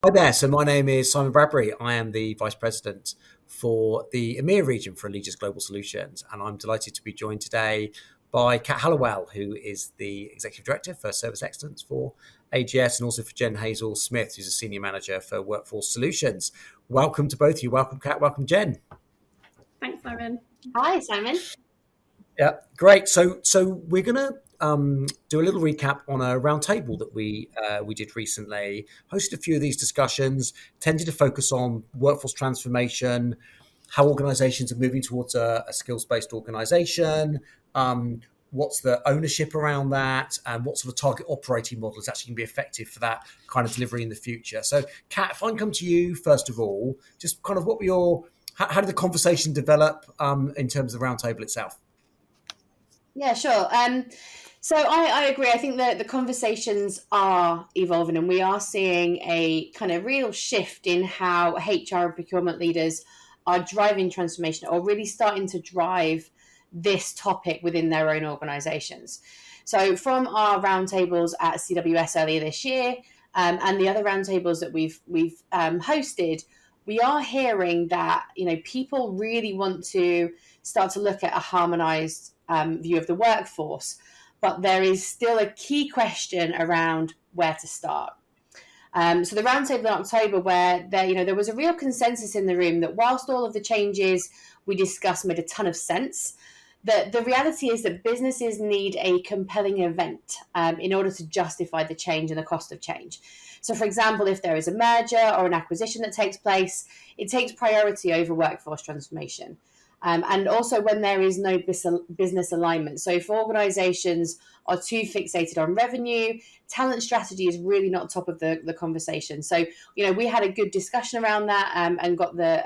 Hi there. So my name is Simon Bradberry. I am the Vice President for the EMEA region for Allegiance Global Solutions. And I'm delighted to be joined today by Kat Halliwell, who is the Executive Director for Service Excellence for AGS, and also for Jen Hazell-Smith, who's a Senior Manager for Workforce Solutions. Welcome to both of you. Welcome, Kat. Welcome, Jen. Thanks, Simon. Hi, Simon. Yeah, great. So we're going to do a little recap on a roundtable that we did recently. Hosted a few of these discussions, tended to focus on workforce transformation, how organisations are moving towards a skills-based organisation, what's the ownership around that, and what sort of target operating model is actually going to be effective for that kind of delivery in the future. So, Kat, if I can come to you first of all, just kind of how did the conversation develop in terms of the roundtable itself? Yeah, sure. So I agree. I think that the conversations are evolving, and we are seeing a kind of real shift in how HR and procurement leaders are driving transformation, or really starting to drive this topic within their own organizations. So from our roundtables at CWS earlier this year, and the other roundtables that we've hosted, we are hearing that people really want to start to look at a harmonized view of the workforce, but there is still a key question around where to start. So the roundtable in October, where there was a real consensus in the room that whilst all of the changes we discussed made a ton of sense, that the reality is that businesses need a compelling event in order to justify the change and the cost of change. So, for example, if there is a merger or an acquisition that takes place, it takes priority over workforce transformation. And also when there is no business alignment. So if organizations are too fixated on revenue, talent strategy is really not top of the conversation. So, we had a good discussion around that and got the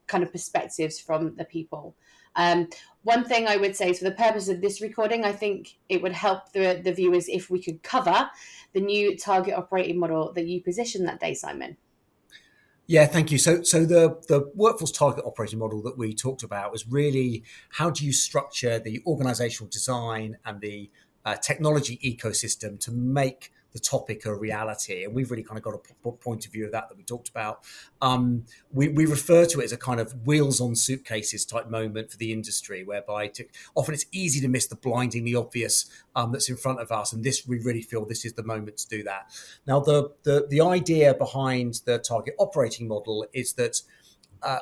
kind of perspectives from the people. One thing I would say is, for the purpose of this recording, I think it would help the viewers if we could cover the new target operating model that you positioned that day, Simon. Yeah, thank you. So the workforce target operating model that we talked about was really, how do you structure the organizational design and the technology ecosystem to make the topic a reality? And we've really kind of got a point of view of that we talked about. We refer to it as a kind of wheels on suitcases type moment for the industry, whereby often it's easy to miss the blindingly obvious that's in front of us. And we really feel this is the moment to do that. Now, the idea behind the target operating model is that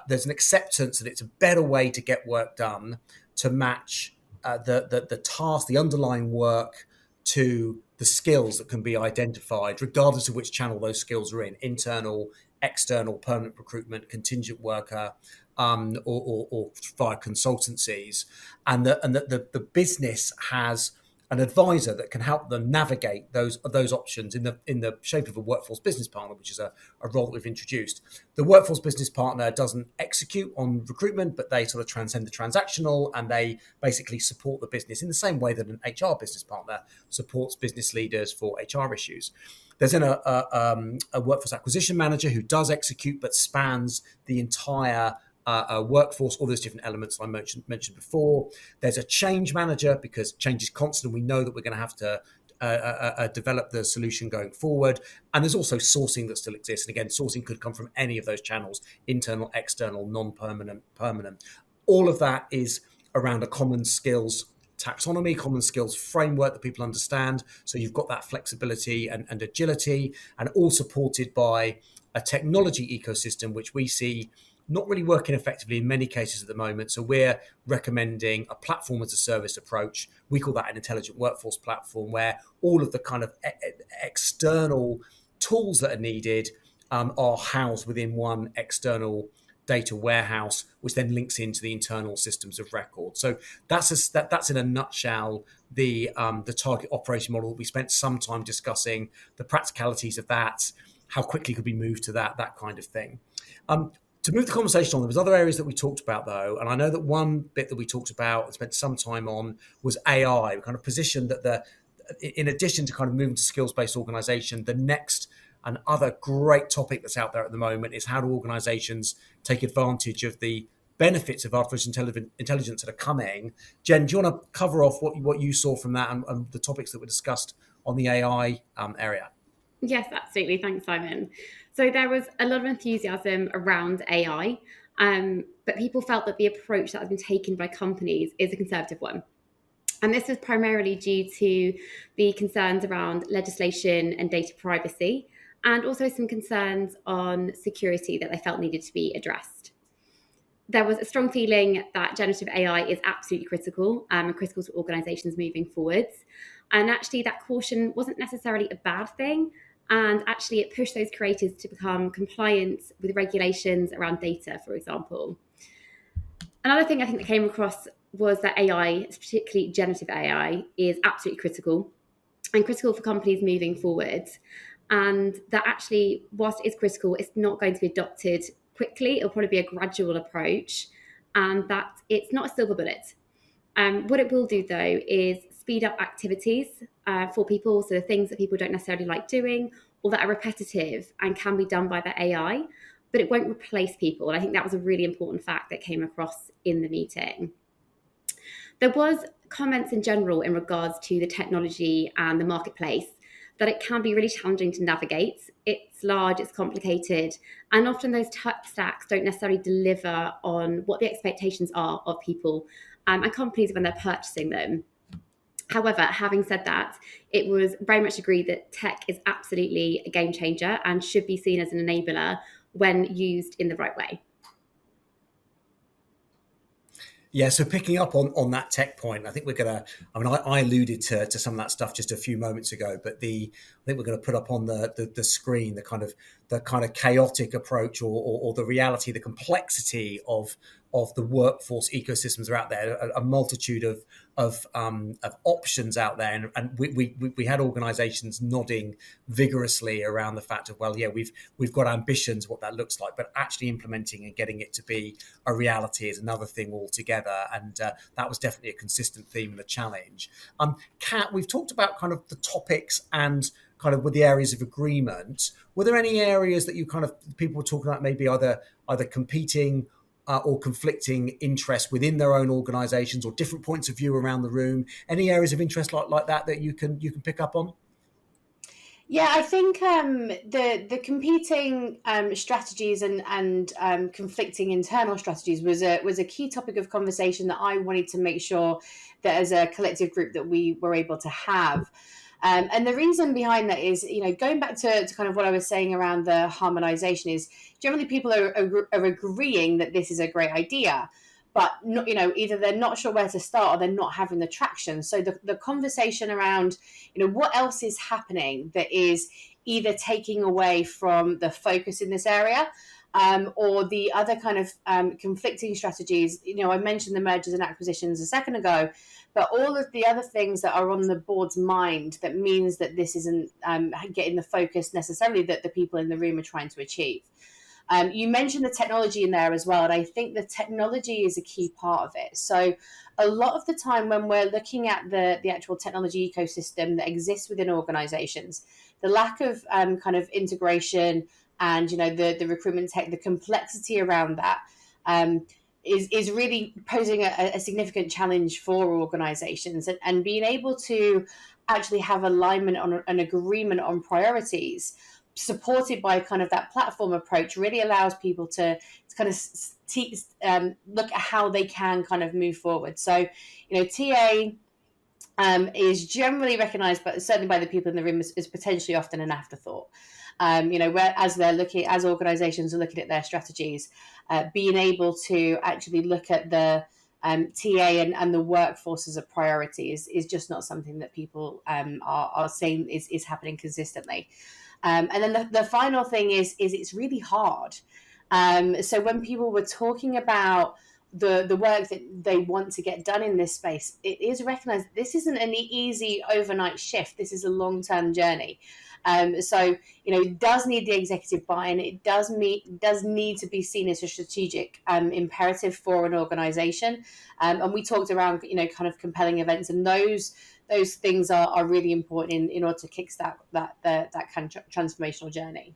there's an acceptance that it's a better way to get work done, to match the task, the underlying work, to the skills that can be identified, regardless of which channel those skills are in: internal, external, permanent recruitment, contingent worker, or via consultancies, and that the business has an advisor that can help them navigate those options in the shape of a workforce business partner, which is a role that we've introduced. The workforce business partner doesn't execute on recruitment, but they sort of transcend the transactional, and they basically support the business in the same way that an HR business partner supports business leaders for HR issues. There's then a workforce acquisition manager who does execute but spans the entire workforce, all those different elements I mentioned before. There's a change manager, because change is constant. We know that we're going to have to develop the solution going forward. And there's also sourcing that still exists. And again, sourcing could come from any of those channels: internal, external, non-permanent, permanent. All of that is around a common skills taxonomy, common skills framework that people understand. So you've got that flexibility and agility, and all supported by a technology ecosystem, which we see not really working effectively in many cases at the moment. So we're recommending a platform as a service approach. We call that an intelligent workforce platform, where all of the kind of external tools that are needed are housed within one external data warehouse, which then links into the internal systems of record. So that's in a nutshell the target operating model. We spent some time discussing the practicalities of that, how quickly could we move to that kind of thing. To move the conversation on, there was other areas that we talked about, though, and I know that one bit that we talked about and spent some time on was AI. We kind of positioned that in addition to kind of moving to skills-based organisation, the next and other great topic that's out there at the moment is how do organisations take advantage of the benefits of artificial intelligence that are coming. Jen, do you want to cover off what you saw from that and the topics that were discussed on the AI area? Yes, absolutely. Thanks, Simon. So there was a lot of enthusiasm around AI, but people felt that the approach that has been taken by companies is a conservative one. And this was primarily due to the concerns around legislation and data privacy, and also some concerns on security that they felt needed to be addressed. There was a strong feeling that generative AI is absolutely critical and critical to organizations moving forwards. And actually, that caution wasn't necessarily a bad thing. And actually, it pushed those creators to become compliant with regulations around data, for example. Another thing I think that came across was that AI, particularly generative AI, is absolutely critical and critical for companies moving forward. And that actually, whilst it is critical, it's not going to be adopted quickly. It'll probably be a gradual approach, and that it's not a silver bullet. What it will do, though, is speed up activities for people, so the things that people don't necessarily like doing or that are repetitive and can be done by the AI, but it won't replace people. And I think that was a really important fact that came across in the meeting. There was comments in general in regards to the technology and the marketplace that it can be really challenging to navigate. It's large, it's complicated, and often those tech stacks don't necessarily deliver on what the expectations are of people and companies when they're purchasing them. However, having said that, it was very much agreed that tech is absolutely a game changer and should be seen as an enabler when used in the right way. Yeah, so picking up on that tech point, I think we're going to, I alluded to some of that stuff just a few moments ago, but I think we're going to put up on the screen the kind of chaotic approach or the reality, the complexity of the workforce ecosystems are out there, a multitude of options out there, and we had organisations nodding vigorously around the fact of, well, yeah, we've got ambitions, what that looks like, but actually implementing and getting it to be a reality is another thing altogether, and that was definitely a consistent theme and a challenge. Kat, we've talked about kind of the topics and kind of with the areas of agreement. Were there any areas that you kind of people were talking about, maybe either competing or conflicting interests within their own organisations or different points of view around the room? Any areas of interest like that you can pick up on? Yeah, I think the competing strategies and conflicting internal strategies was a key topic of conversation that I wanted to make sure that as a collective group that we were able to have. And the reason behind that is, going back to kind of what I was saying around the harmonization is generally people are agreeing that this is a great idea, but not, either they're not sure where to start or they're not having the traction. So the conversation around, what else is happening that is either taking away from the focus in this area, or the other kind of conflicting strategies. I mentioned the mergers and acquisitions a second ago, but all of the other things that are on the board's mind that means that this isn't getting the focus necessarily that the people in the room are trying to achieve. You mentioned the technology in there as well, and I think the technology is a key part of it. So a lot of the time when we're looking at the actual technology ecosystem that exists within organizations, the lack of kind of integration and the recruitment tech, the complexity around that is really posing a significant challenge for organizations, and being able to actually have alignment on an agreement on priorities supported by kind of that platform approach really allows people to kind of look at how they can kind of move forward. So, TA is generally recognised, but certainly by the people in the room, is potentially often an afterthought. Where as organisations are looking at their strategies, being able to actually look at the TA and the workforce as a priority is just not something that people are saying is happening consistently. And then the final thing is it's really hard. So when people were talking about the work that they want to get done in this space, it is recognized this isn't an easy overnight shift. This is a long-term journey. So, it does need the executive buy-in. It does need to be seen as a strategic imperative for an organization. And we talked around, kind of compelling events, and those things are really important in order to kickstart that kind of transformational journey.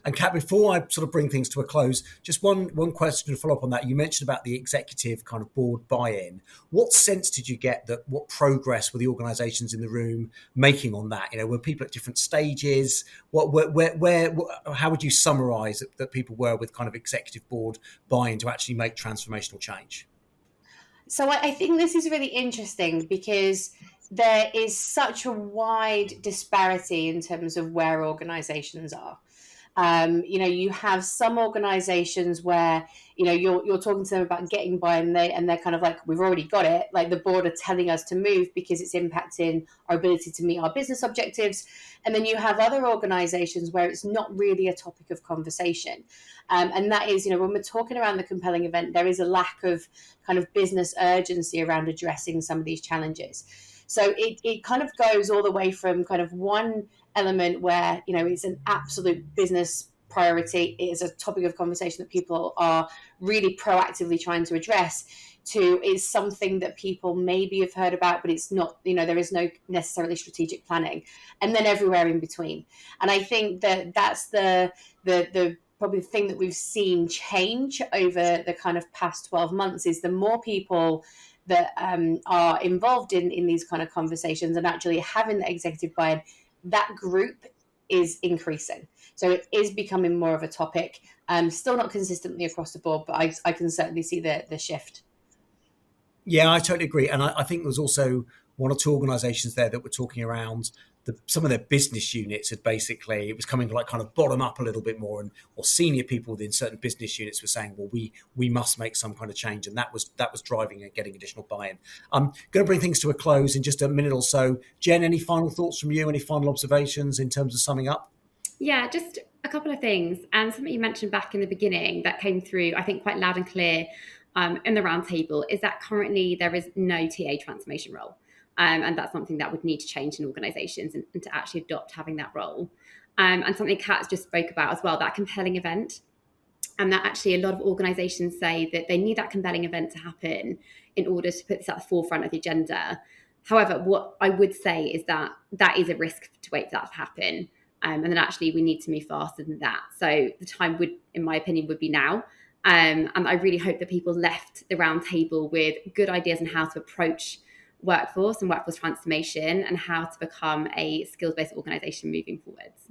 And Kat, before I sort of bring things to a close, just one question to follow up on that. You mentioned about the executive kind of board buy-in. What sense did you get that what progress were the organisations in the room making on that? Were people at different stages? How would you summarise that people were with kind of executive board buy-in to actually make transformational change? So I think this is really interesting because there is such a wide disparity in terms of where organizations are. You have some organizations where, you're talking to them about getting by and they're kind of like, we've already got it. Like the board are telling us to move because it's impacting our ability to meet our business objectives. And then you have other organizations where it's not really a topic of conversation. And that is, when we're talking around the compelling event, there is a lack of kind of business urgency around addressing some of these challenges. So it kind of goes all the way from kind of one element where, it's an absolute business priority, it is a topic of conversation that people are really proactively trying to address, to is something that people maybe have heard about, but it's not, there is no necessarily strategic planning, and then everywhere in between. And I think that that's the probably the thing that we've seen change over the kind of past 12 months is the more people that are involved in these kind of conversations and actually having the executive buy-in, that group is increasing. So it is becoming more of a topic, still not consistently across the board, but I can certainly see the shift. Yeah, I totally agree. And I think there was also one or two organisations there that were talking around some of their business units had basically, it was coming like kind of bottom up a little bit more, or senior people within certain business units were saying, well, we must make some kind of change. And that was driving and getting additional buy-in. I'm going to bring things to a close in just a minute or so. Jen, any final thoughts from you? Any final observations in terms of summing up? Yeah, just a couple of things. And something you mentioned back in the beginning that came through, I think, quite loud and clear in the roundtable is that currently there is no TA transformation role. And that's something that would need to change in organisations and to actually adopt having that role. And something Kat just spoke about as well, that compelling event. And that actually a lot of organisations say that they need that compelling event to happen in order to put this at the forefront of the agenda. However, what I would say is that is a risk to wait for that to happen. And then actually we need to move faster than that. So the time would, in my opinion, would be now. And I really hope that people left the roundtable with good ideas on how to approach workforce and workforce transformation and how to become a skills-based organisation moving forwards.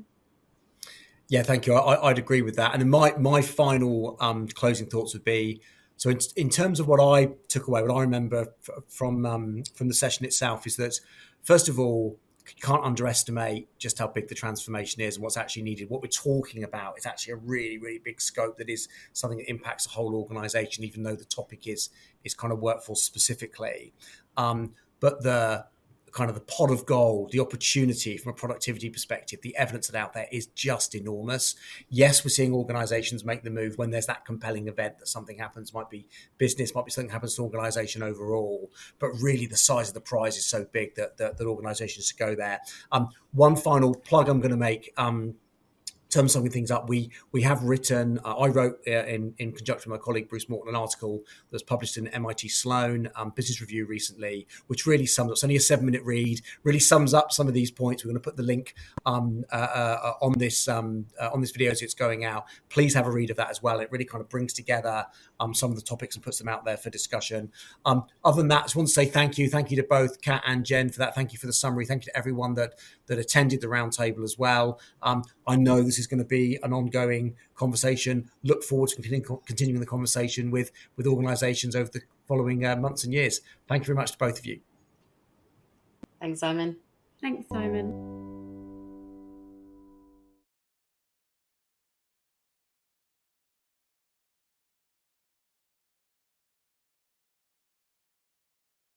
Yeah, thank you. I'd agree with that. And my final closing thoughts would be, so in terms of what I took away, what I remember from the session itself is that, first of all, you can't underestimate just how big the transformation is and what's actually needed. What we're talking about is actually a really, really big scope that is something that impacts the whole organisation, even though the topic is kind of workforce specifically. But the kind of the pot of gold, the opportunity from a productivity perspective, the evidence that's out there is just enormous. Yes, we're seeing organisations make the move when there's that compelling event that something happens, might be business, might be something happens to an organisation overall, but really the size of the prize is so big that organisations should go there. One final plug I'm going to make, in terms of summing things up, we have written, I wrote in conjunction with my colleague Bruce Morton an article that was published in MIT Sloan Business Review recently, which really sums up, it's only a 7-minute read, really sums up some of these points. We're going to put the link on this video as it's going out. Please have a read of that as well. It really kind of brings together some of the topics and puts them out there for discussion. Other than that, I just want to say thank you to both Kat and Jen for that. Thank you for the summary. Thank you to everyone that attended the roundtable as well. I know this is going to be an ongoing conversation. Look forward to continuing the conversation with organisations over the following months and years. Thank you very much to both of you. Thanks, Simon. Thanks, Simon.